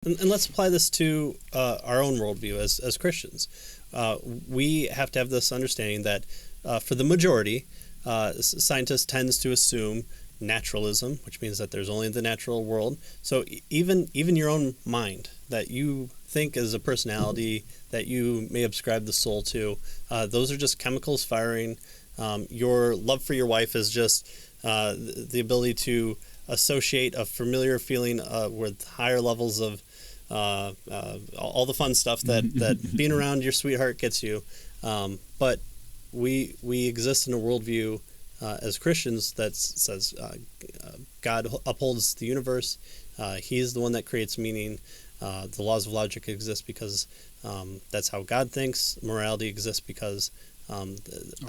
And let's apply this to our own worldview as Christians. We have to have this understanding that for the majority, scientists tends to assume naturalism, which means that there's only the natural world. So even your own mind that you think is a personality that you may ascribe the soul to, those are just chemicals firing. Your love for your wife is just the ability to associate a familiar feeling with higher levels of all the fun stuff that being around your sweetheart gets you. But we exist in a worldview as Christians that says God upholds the universe. He is the one that creates meaning. The laws of logic exist because that's how God thinks. Morality exists because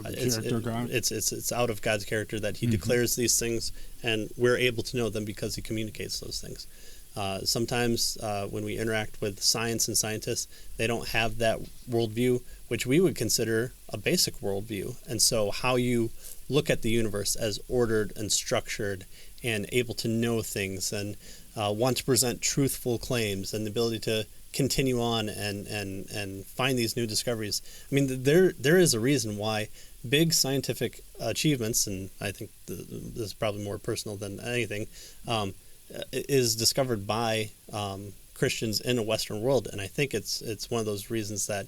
it's out of God's character that He declares these things, and we're able to know them because He communicates those things. Sometimes when we interact with science and scientists, they don't have that worldview, which we would consider a basic worldview. And so how you look at the universe as ordered and structured and able to know things and want to present truthful claims and the ability to continue on and find these new discoveries. I mean, there is a reason why big scientific achievements, and I think this is probably more personal than anything, is discovered by Christians in a Western world. And I think it's one of those reasons that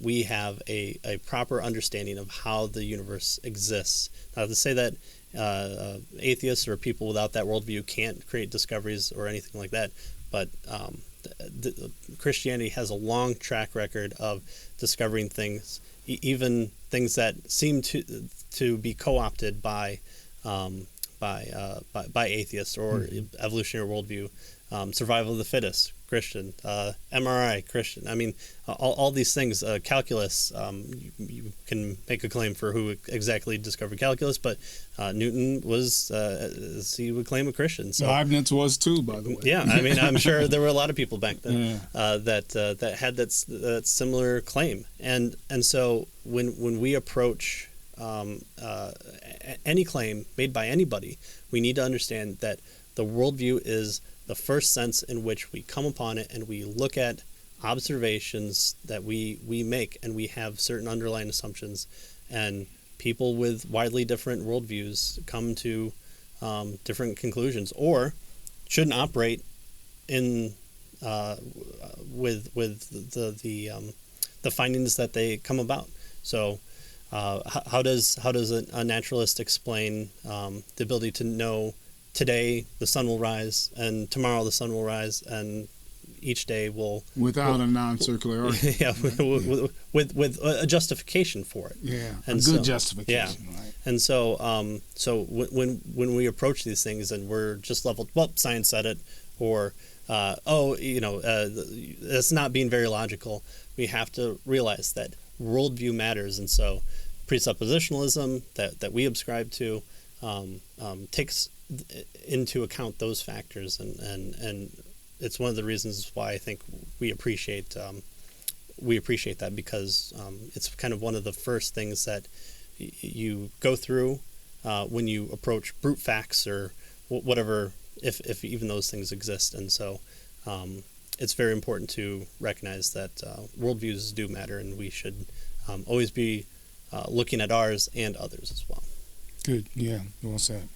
we have a proper understanding of how the universe exists. Now, to say that atheists or people without that worldview can't create discoveries or anything like that, but Christianity has a long track record of discovering things, even things that seem to be co-opted by atheists or evolutionary worldview. Survival of the fittest, Christian. MRI, Christian. I mean, all these things. Calculus, you can make a claim for who exactly discovered calculus, but Newton was, he would claim, a Christian. So Leibniz was too, by the way. Yeah, I mean, I'm sure there were a lot of people back then that had that similar claim. And so when we approach any claim made by anybody, we need to understand that the worldview is the first sense in which we come upon it and we look at observations that we make, and we have certain underlying assumptions, and people with widely different worldviews come to different conclusions, or shouldn't operate in with the findings that they come about. So how does a naturalist explain the ability to know today the sun will rise and tomorrow the sun will rise and each day will without a non-circular argument? Yeah, with a justification for it. Yeah, and a good justification. Yeah, right. and so when we approach these things and we're just leveled, well, science said it, or that's not being very logical. We have to realize that worldview matters, and so presuppositionalism that we ascribe to takes into account those factors, and it's one of the reasons why I think we appreciate that, because it's kind of one of the first things that you go through when you approach brute facts or whatever, if even those things exist. And so it's very important to recognize that worldviews do matter, and we should always be looking at ours and others as well. Good. Yeah. Well said.